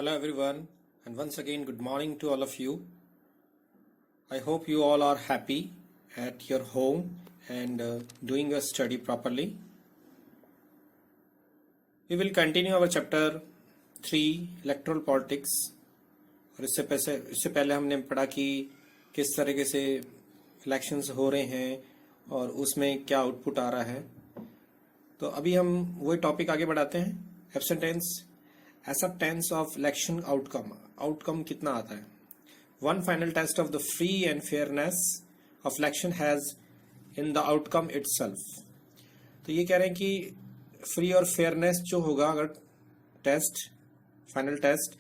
Hello everyone, and once again good morning to all of you. I hope you all are happy at your home and doing your study properly. We will continue our chapter 3 electoral politics. और इससे पहले हमने पढ़ा कि किस तरीके से elections हो रहे हैं और उसमें क्या आउटपुट आ रहा है. तो अभी हम वही टॉपिक आगे बढ़ाते हैं. एक्सेप्टेंस ऑफ इलेक्शन आउटकम कितना आता है. One final test of the free and fairness of election has in the outcome itself. तो ये कह रहे हैं कि फ्री और फेयरनेस जो होगा अगर फाइनल टेस्ट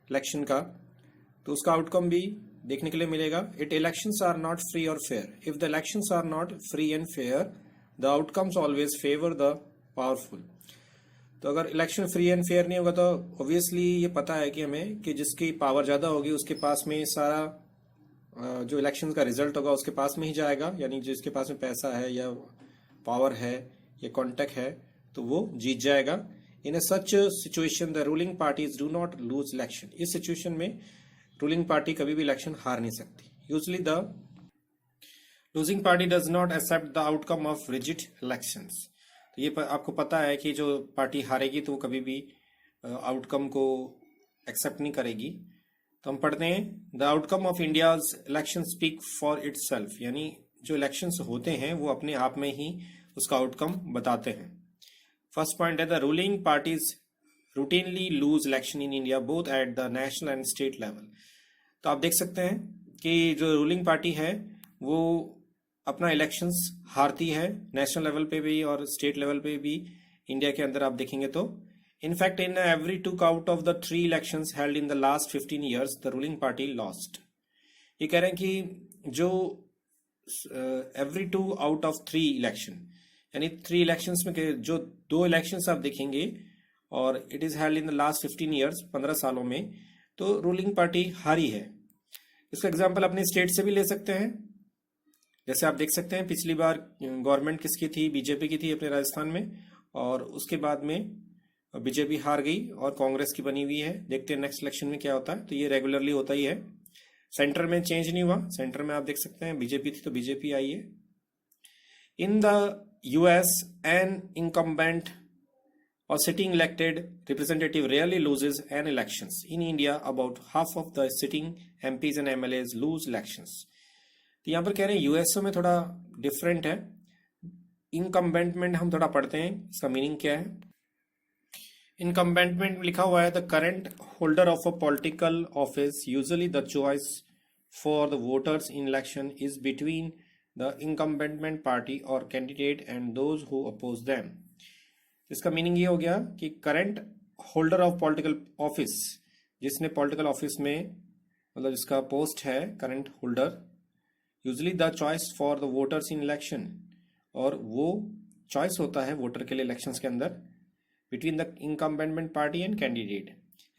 इलेक्शन का, तो उसका आउटकम भी देखने के लिए मिलेगा. It elections are not free और fair. If the elections are not free and fair the outcomes always favour the powerful. तो अगर इलेक्शन फ्री एंड फेयर नहीं होगा तो ऑब्वियसली ये पता है कि हमें कि जिसकी पावर ज्यादा होगी उसके पास में सारा जो इलेक्शन का रिजल्ट होगा उसके पास में ही जाएगा. यानी जिसके पास में पैसा है या पावर है या कॉन्टेक्ट है तो वो जीत जाएगा. In such situation the ruling parties do not lose election. इस सिचुएशन में रूलिंग पार्टी कभी भी इलेक्शन हार नहीं सकती. Usually the losing party does not accept the outcome of rigged elections. तो ये आपको पता है कि जो पार्टी हारेगी तो वो कभी भी आउटकम को एक्सेप्ट नहीं करेगी. तो हम पढ़ते हैं the outcome of India's election speak for itself. यानी जो इलेक्शंस होते हैं वो अपने आप में ही उसका आउटकम बताते हैं. फर्स्ट पॉइंट है the ruling parties routinely lose election in India both at the national and state level. तो आप देख सकते हैं कि जो रूलिंग पार्टी है वो अपना इलेक्शंस हारती है नेशनल लेवल पे भी और स्टेट लेवल पे भी. इंडिया के अंदर आप देखेंगे तो in fact in every 2 out of the 3 elections held in the last 15 years the ruling party lost. ये कह रहे हैं कि जो एवरी 2 आउट ऑफ 3 इलेक्शन यानी 3 इलेक्शंस में जो 2 इलेक्शंस आप देखेंगे और it is held in the last 15 years 15 सालों में, तो रूलिंग पार्टी हारी है. इसका एग्जाम्पल अपने स्टेट से भी ले सकते हैं. जैसे आप देख सकते हैं पिछली बार गवर्नमेंट किसकी थी, बीजेपी की थी अपने राजस्थान में, और उसके बाद में बीजेपी हार गई और कांग्रेस की बनी हुई है. देखते हैं नेक्स्ट इलेक्शन में क्या होता है. तो ये रेगुलरली होता ही है. सेंटर में चेंज नहीं हुआ. सेंटर में आप देख सकते हैं बीजेपी थी तो बीजेपी आई है. In the US an incumbent or sitting elected representative rarely loses an elections. In India, about half of the sitting MPs and MLAs lose elections. तो यहाँ पर कह रहे हैं यूएसओ में थोड़ा डिफरेंट है. इनकम्बेंटमेंट हम थोड़ा पढ़ते हैं, इसका मीनिंग क्या है. इनकम्बेंटमेंट में लिखा हुआ है the current holder of a political office usually the choice for the voters in election is between the incumbent party और candidate and those who oppose them. इसका मीनिंग ये हो गया कि current holder of political office, जिसने political office में मतलब जिसका पोस्ट है current holder, usually the choice for the voters in election, और वो चॉइस होता है वोटर के लिए इलेक्शंस के अंदर between the incumbent party and candidate,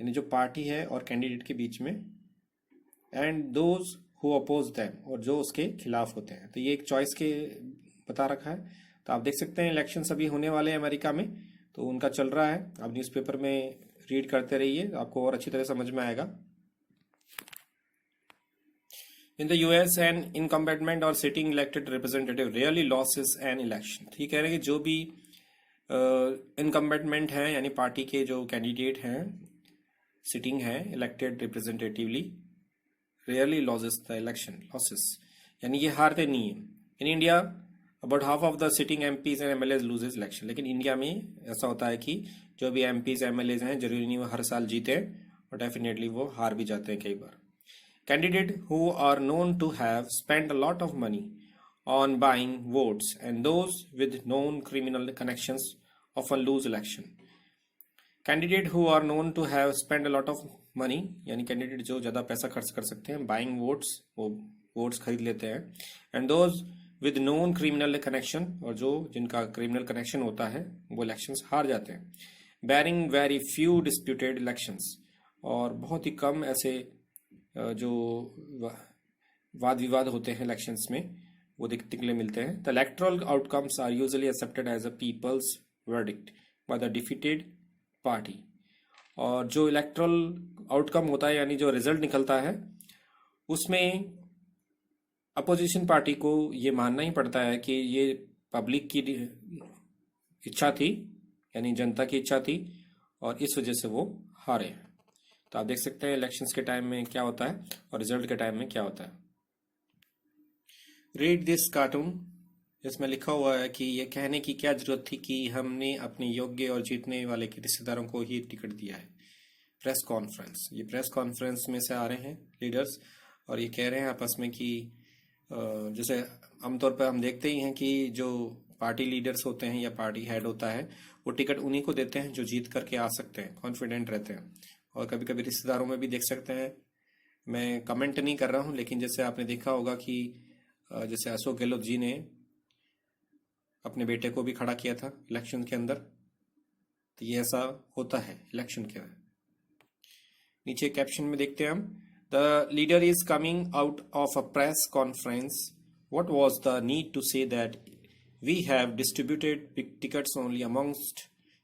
यानी जो पार्टी है और कैंडिडेट के बीच में, and those who oppose them, और जो उसके खिलाफ होते हैं. तो ये एक चॉइस के बता रखा है. तो आप देख सकते हैं इलेक्शन अभी होने वाले हैं अमेरिका में, तो उनका चल रहा है. आप न्यूज़पेपर में रीड करते रहिए, आपको और अच्छी तरह समझ में आएगा. इन द यूएस एन इनकम्बेंटमेंट और sitting elected representative really losses an election. ठीक कह रहे हैं कि जो भी इनकम्बेंटमेंट है यानी पार्टी के जो कैंडिडेट हैं सिटिंग है elected representatively, really loses the election. Loses यानी ये हारते नहीं है. In India about half of the sitting MPs and MLAs loses election. लेकिन इंडिया में ऐसा होता है कि जो भी एमपीज एमएलएज हैं जरूरी नहीं वो हर साल जीते और डेफिनेटली वो हार भी जाते हैं कई बार. Candidate who are known to have spend a lot of money on buying votes and those with known criminal connections often lose election. Candidate who are known to have spend a lot of money यानी candidate जो ज्यादा पैसा खर्च कर सकते हैं, buying votes वो votes खरीद लेते हैं, and those with known criminal connection, और जो जिनका क्रिमिनल कनेक्शन होता है वो इलेक्शंस हार जाते हैं. Bearing very few disputed elections, और बहुत ही कम ऐसे जो वाद विवाद होते हैं इलेक्शंस में वो देखने के लिए मिलते हैं. The electoral outcomes are usually accepted as a people's verdict by the defeated party. और जो इलेक्टोरल आउटकम होता है यानी जो रिजल्ट निकलता है उसमें अपोजिशन पार्टी को ये मानना ही पड़ता है कि ये पब्लिक की इच्छा थी, यानी जनता की इच्छा थी, और इस वजह से वो हारे हैं। तो आप देख सकते हैं इलेक्शंस के टाइम में क्या होता है और रिजल्ट के टाइम में क्या होता है। रीड दिस कार्टून, इसमें लिखा हुआ है कि ये कहने की क्या जरूरत थी कि हमने अपने योग्य और जीतने वाले के रिश्तेदारों को ही टिकट दिया है। प्रेस कॉन्फ्रेंस, ये प्रेस कॉन्फ्रेंस में से आ रहे हैं लीडर्स और ये कह रहे हैं आपस में कि जैसे आमतौर पर हम देखते ही हैं कि जो पार्टी लीडर्स होते हैं या पार्टी हेड होता है वो टिकट उन्हीं को देते हैं जो जीत करके आ सकते हैं, कॉन्फिडेंट रहते हैं। और कभी कभी रिश्तेदारों में भी देख सकते हैं, मैं कमेंट नहीं कर रहा हूँ, लेकिन जैसे आपने देखा होगा कि जैसे अशोक गहलोत जी ने अपने बेटे को भी खड़ा किया था इलेक्शन के अंदर, तो ये ऐसा होता है इलेक्शन के। नीचे कैप्शन में देखते हैं हम, the leader is coming out of a press conference, what was the need to say that we have distributed tickets only amongst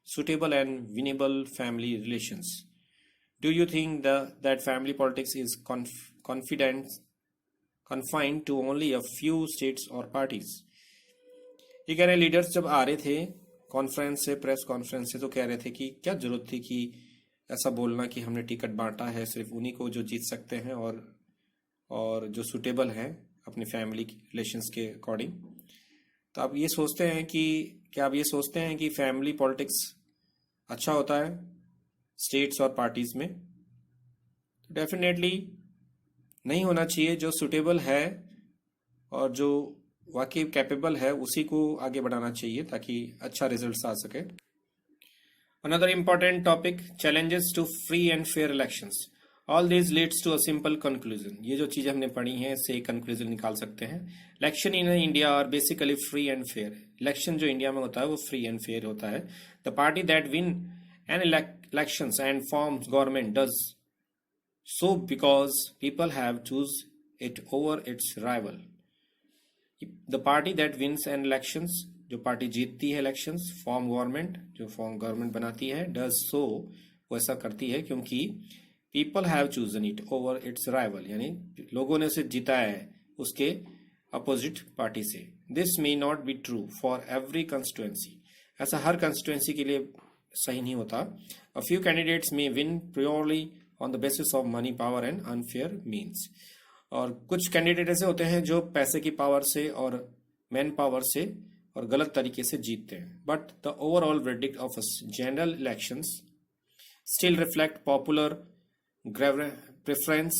suitable and winnable family relations. Do you think that family politics is confined to only a few states or parties? ये कह रहे हैं leaders जब आ रहे थे conference से, press conference से, तो कह रहे थे कि क्या जरूरत थी कि ऐसा बोलना कि हमने टिकट बांटा है सिर्फ उन्हीं को जो जीत सकते हैं और जो सुटेबल हैं अपनी फैमिली रिलेशंस के अकॉर्डिंग। तो आप ये सोचते हैं कि क्या आप ये सोचते हैं कि फैमिली पॉलिटिक्स अच्छा होता है स्टेट्स और पार्टीज में? डेफिनेटली नहीं होना चाहिए। जो सुटेबल है और जो वाकई कैपेबल है उसी को आगे बढ़ाना चाहिए ताकि अच्छा रिजल्ट्स आ सके। Another important topic, challenges to free and fair elections. All this leads to a simple conclusion. ये जो चीजें हमने पढ़ी हैं इससे कंक्लूजन निकाल सकते हैं। Election in India are basically free and fair. Election जो इंडिया में होता है वो फ्री एंड फेयर होता है। The party that win an elections and forms government does so because people have choose it over its rival. The party that wins an elections, जो पार्टी जीतती है इलेक्शंस, फॉर्म गवर्नमेंट, जो form government बनाती है, does so, वो ऐसा करती है क्योंकि people have chosen it over its rival, यानी लोगों ने उसे जिताया है उसके अपोजिट पार्टी से। This may not be true for every constituency. ऐसा हर कंस्टिट्युएंसी के लिए सही नहीं होता। A few candidates may win purely on the basis of money power and unfair means. और कुछ कैंडिडेट ऐसे होते हैं जो पैसे की पावर से और मैन पावर से और गलत तरीके से जीतते हैं। But the overall verdict of general elections still reflect popular preference.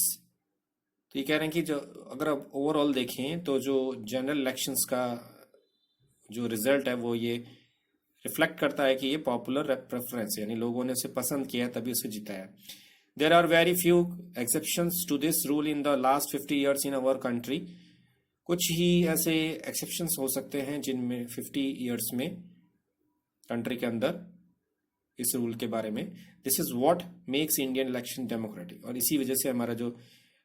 तो ये कह रहे हैं कि जो अगर आप ओवरऑल देखें तो जो जनरल इलेक्शंस का जो रिजल्ट है वो ये रिफ्लेक्ट करता है कि ये पॉपुलर प्रेफरेंस है, यानी लोगों ने उसे पसंद किया है तभी उसे जिताया। There are very few exceptions to this rule in the last 50 years in our country. कुछ ही ऐसे एक्सेप्शंस हो सकते हैं जिनमें 50 ईयर्स में कंट्री के अंदर इस रूल के बारे में। This is what makes Indian election democratic. और इसी वजह से हमारा जो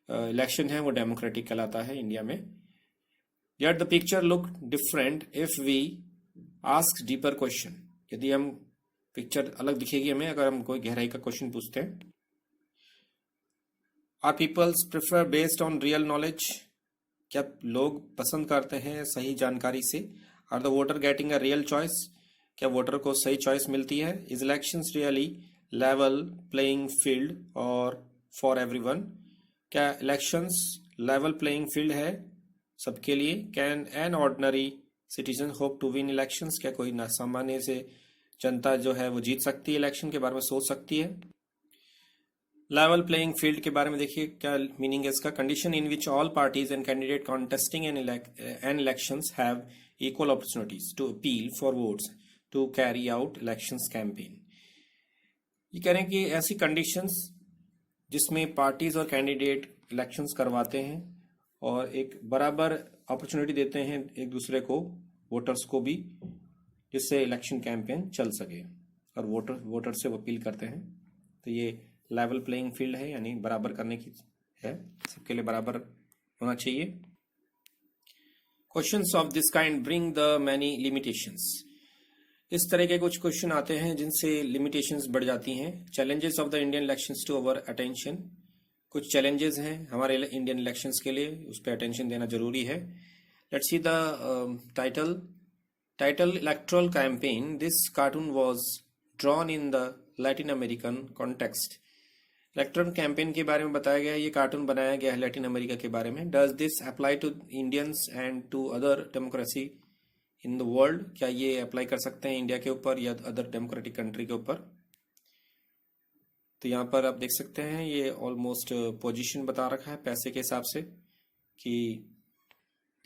इलेक्शन है वो डेमोक्रेटिक कहलाता है इंडिया में। Yet the picture look different if we ask deeper question. यदि हम पिक्चर अलग दिखेगी हमें अगर हम कोई गहराई का क्वेश्चन पूछते हैं। Are people's prefer based on real knowledge. क्या लोग पसंद करते हैं सही जानकारी से? Are the voter getting a real choice. क्या वोटर को सही चॉइस मिलती है? Is elections really level playing field और फॉर एवरीवन। क्या इलेक्शंस लेवल प्लेइंग फील्ड है सबके लिए? Can an ordinary citizen hope to win elections. क्या कोई सामान्य से जनता जो है वो जीत सकती है, इलेक्शन के बारे में सोच सकती है? लेवल प्लेइंग फील्ड के बारे में देखिए क्या मीनिंग है इसका। Condition in which all parties and candidate contesting an elections have equal opportunities to appeal for votes to carry out elections campaign. ये कह रहे हैं कि ऐसी कंडीशंस जिसमें पार्टीज और कैंडिडेट इलेक्शंस करवाते हैं और एक बराबर अपॉर्चुनिटी देते हैं एक दूसरे को, वोटर्स को भी, जिससे इलेक्शन कैंपेन चल सके और वोटर से वो अपील करते हैं। तो ये लेवल प्लेइंग फील्ड है, यानी बराबर करने की है, सबके लिए बराबर होना चाहिए। Questions of this kind bring the many limitations. इस तरह के कुछ क्वेश्चन आते हैं जिनसे लिमिटेशंस बढ़ जाती हैं। Challenges of the Indian elections to our attention, कुछ चैलेंजेस हैं हमारे इंडियन इलेक्शंस के लिए, उस पर अटेंशन देना जरूरी है। Let's see the title electoral campaign, this cartoon was drawn in the Latin American context. Electoral campaign के बारे में बताया गया है, ये कार्टून बनाया गया है लैटिन अमेरिका के बारे में। Does this apply to Indians and to other democracy in the world, क्या ये अप्लाई कर सकते हैं इंडिया के ऊपर या अदर डेमोक्रेटिक कंट्री के ऊपर? तो यहाँ पर आप देख सकते हैं ये ऑलमोस्ट पोजीशन बता रखा है पैसे के हिसाब से कि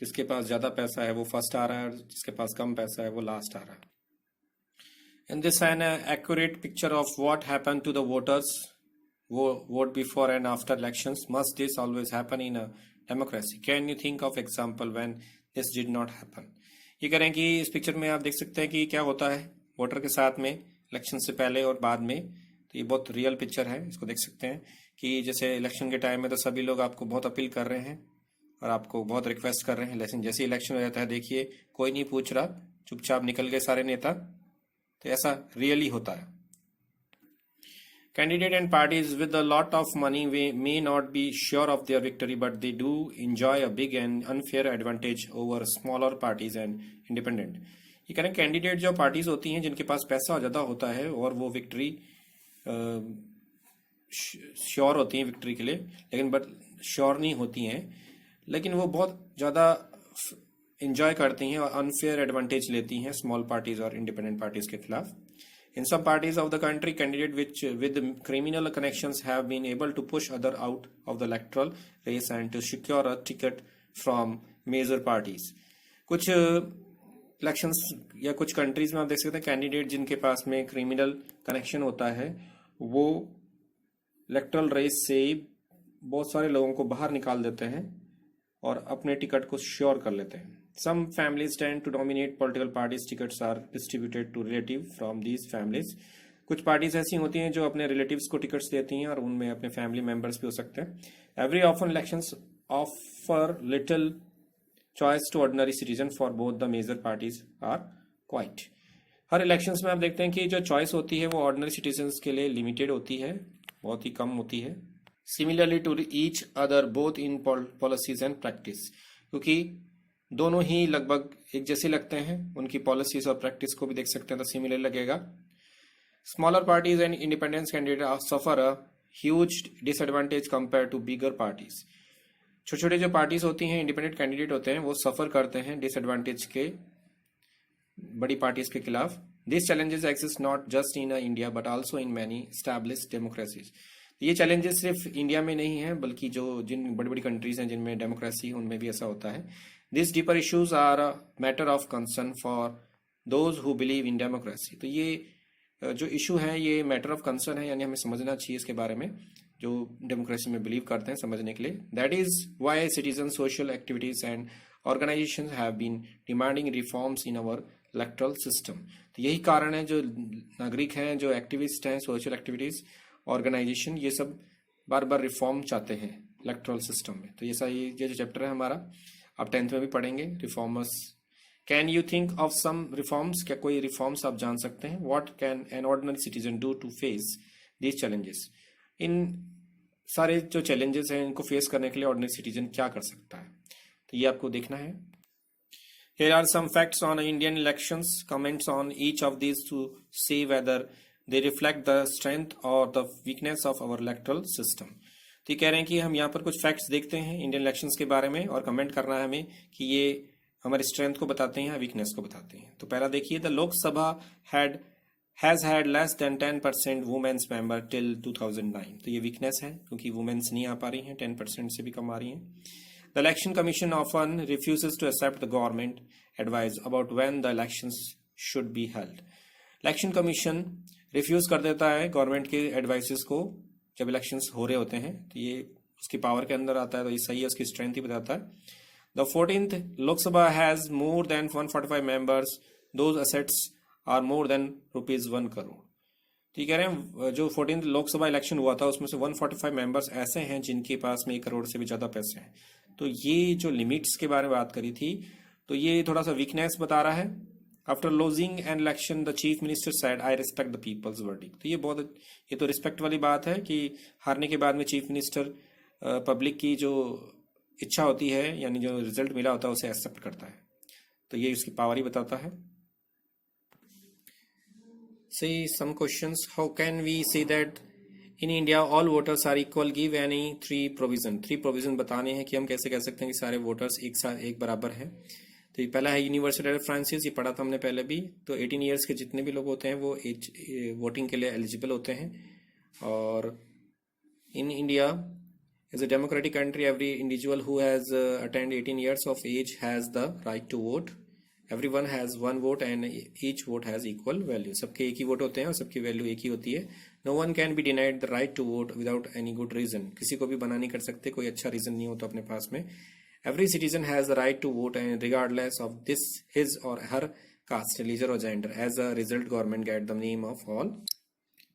जिसके पास ज़्यादा पैसा है वो फर्स्ट आ रहा है और जिसके पास कम पैसा है वो लास्ट आ रहा है। And this an accurate picture of what happen to the voters, वो vote before and after elections, must this always happen in a democracy, can you think of example when this did not happen. ये करें कि इस picture में आप देख सकते हैं कि क्या होता है वोटर के साथ में इलेक्शन से पहले और बाद में। तो ये बहुत रियल पिक्चर है, इसको देख सकते हैं कि जैसे इलेक्शन के टाइम में तो सभी लोग आपको बहुत अपील कर रहे हैं और आपको बहुत रिक्वेस्ट कर रहे हैं, लेकिन जैसे इलेक्शन हो जाता है देखिए कोई नहीं पूछ रहा, चुपचाप निकल गए सारे नेता। तो ऐसा रियली होता है। Candidate and parties with a lot of money may not be sure of their victory, but they do enjoy a big and unfair advantage over smaller parties and independent. ये करें कैंडिडेट जो parties होती हैं जिनके पास पैसा ज़्यादा होता है और वो विक्ट्री श्योर होती हैं विक्ट्री के लिए, लेकिन बट श्योर नहीं होती हैं, लेकिन वो बहुत ज़्यादा इंजॉय करती हैं और अनफेयर एडवांटेज लेती हैं स्मॉल पार्टीज और इंडिपेंडेंट पार्टीज के खिलाफ। In some parties of the country, candidates with criminal connections have been able to push others out of the electoral race and to secure a ticket from major parties. कुछ elections या कुछ countries में आप देख सकते हैं candidate जिनके पास में क्रिमिनल कनेक्शन होता है वो इलेक्टोरल रेस से बहुत सारे लोगों को बाहर निकाल देते हैं और अपने टिकट को श्योर कर लेते हैं। Some families tend to dominate political parties. Tickets are distributed to relatives from these families. कुछ पार्टीज ऐसी होती हैं जो अपने रिलेटिव्स को टिकट्स देती हैं और उनमें अपने फैमिली मेंबर्स भी हो सकते हैं। Every often elections offer little choice to ordinary citizen for both the major parties are quite. Her elections में आप देखते हैं कि जो चॉइस होती है वो ऑर्डिनरी सिटीजन्स के लिए लिमिटेड होती है, बहुत ही कम होती है। Similarly to each other both in policies and practice, क्योंकि दोनों ही लगभग एक जैसे लगते हैं, उनकी पॉलिसीज और प्रैक्टिस को भी देख सकते हैं तो सिमिलर लगेगा। Smaller parties and independence candidate suffer a huge disadvantage compare to bigger parties. छोटे छोटे जो पार्टीज होती हैं, इंडिपेंडेंट कैंडिडेट होते हैं, वो सफर करते हैं डिसएडवांटेज के बड़ी पार्टीज के खिलाफ। This challenges exist not just in India but also in many established democracies. ये चैलेंजेस सिर्फ इंडिया में नहीं है बल्कि जो जिन बड़ी बड़ी कंट्रीज हैं जिनमें डेमोक्रेसी उनमें भी ऐसा होता है। These deeper issues are a matter of concern for those who believe in democracy. तो ये जो इशू है ये मैटर ऑफ कंसर्न है, यानी हमें समझना चाहिए इसके बारे में जो डेमोक्रेसी में बिलीव करते हैं समझने के लिए। That is why citizen social activities and organisation have been demanding reforms in our electoral system. तो यही कारण है जो नागरिक हैं, जो एक्टिविस्ट हैं, सोशल एक्टिविटीज, ऑर्गेनाइजेशन, ये सब बार बार रिफॉर्म चाहते हैं इलेक्टोरल सिस्टम में। तो ये जो चैप्टर है हमारा आप 10th में भी पढ़ेंगे, reformers. Can you think of some reforms, क्या कोई रिफॉर्म्स आप जान सकते हैं? What can an ordinary citizen do to face these challenges. इन सारे जो चैलेंजेस हैं इनको फेस करने के लिए ऑर्डिनरी सिटीजन क्या कर सकता है, तो ये आपको देखना है। Here are some facts on Indian elections. Comments on each of these to see whether they reflect the strength or the weakness of our electoral system. तो ये कह रहे हैं कि हम यहाँ पर कुछ फैक्ट्स देखते हैं इंडियन इलेक्शंस के बारे में और कमेंट करना है हमें कि ये हमारी स्ट्रेंथ को बताते हैं या वीकनेस को बताते हैं। तो पहला देखिए, the Lok Sabha has had less than 10% womens member till 2009। तो ये वीकनेस है क्योंकि वुमेन्स नहीं आ पा रही हैं, 10% से भी कम आ रही हैं। The election commission often refuses to accept the government advice about when the elections should be held. Election commission refuse कर देता है गवर्नमेंट के एडवाइसेस को जब इलेक्शंस हो रहे होते हैं, तो ये उसकी पावर के अंदर आता है, तो ये सही है, उसकी स्ट्रेंथ ही बताता है। The 14th Lok Sabha has more than 145 members, those assets are more than ₹1 crore. तो ये कह रहे हैं जो 14th लोकसभा इलेक्शन हुआ था उसमें से 145 मेंबर्स ऐसे हैं जिनके पास में 1 करोड़ से भी ज्यादा पैसे हैं। तो ये जो लिमिट्स के बारे में बात करी थी, तो ये थोड़ा सा वीकनेस बता रहा है after losing an election the chief minister said I respect the people's verdict. तो ये तो रिस्पेक्ट वाली बात है कि हारने के बाद में चीफ मिनिस्टर पब्लिक की जो इच्छा होती है यानी जो रिजल्ट मिला होता है उसे एक्सेप्ट करता है। तो ये उसकी पावर ही बताता है। See some questions. How can we say that in India all voters are equal? Give any three provision बताने हैं कि हम कैसे कह सकते हैं कि सारे वोटर्स एक बराबर हैं। तो ये पहला है यूनिवर्सल राइट फ्रांसिस, ये पढ़ा था हमने पहले भी। तो 18 ईयर्स के जितने भी लोग होते हैं वो वोटिंग के लिए एलिजिबल होते हैं। और in India is a democratic country, every individual who has attained 18 years of age has the right to vote. Everyone has one vote and each vote has equal value. सबके एक ही vote होते हैं और सबकी value एक ही होती है। No one can be denied the right to vote without any good reason. किसी को भी मना नहीं कर सकते, कोई अच्छा रीजन नहीं हो तो अपने पास में। Every citizen has the right to vote and regardless of this his or her caste, religion or gender. As a result, government get the name of all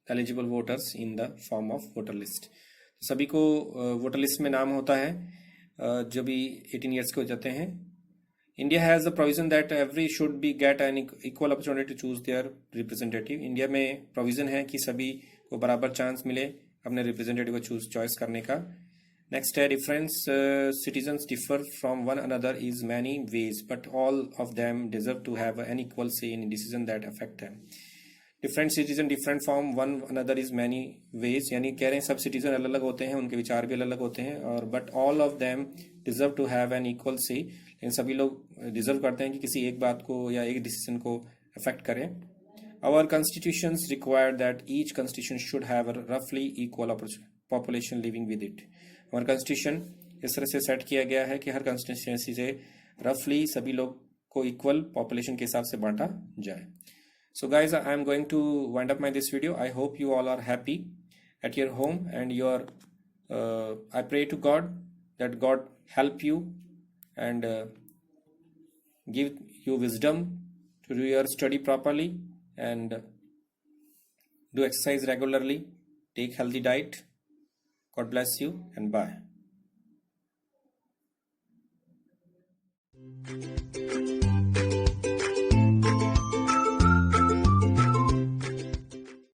eligible voters in the form of voter list. सभी को voter list में नाम होता है जो भी 18 years के हो जाते हैं। India has the provision that every should be get an equal opportunity to choose their representative. India में प्रोविजन है कि सभी को बराबर चांस मिले अपने रिप्रेजेंटेटिव को चॉइस करने का। नेक्स्ट है difference citizens differ from one another is many ways but all of them deserve to have an equal say in decision that affect them. Different citizen different from one another is many ways, यानी कह रहे हैं सब citizen अलग अलग होते हैं, उनके विचार भी अलग अलग होते हैं। और but all of them deserve to have an equal say, लेकिन सभी लोग डिजर्व करते हैं कि किसी एक बात को या एक डिसीजन को अफेक्ट करें। Our constitutions require that each constitution should have रफली equal population living with it. हमारा कॉन्स्टिट्यूशन इस तरह से सेट किया गया है कि हर कॉन्स्टिट्यूंसी से रफली सभी लोग को इक्वल पॉपुलेशन के हिसाब से बांटा जाए। So guys, I am going to wind up this video. I hope you all are happy at your home and I pray to God that God help you and give you wisdom to do your study properly and do exercise regularly, take healthy diet. God bless you and bye.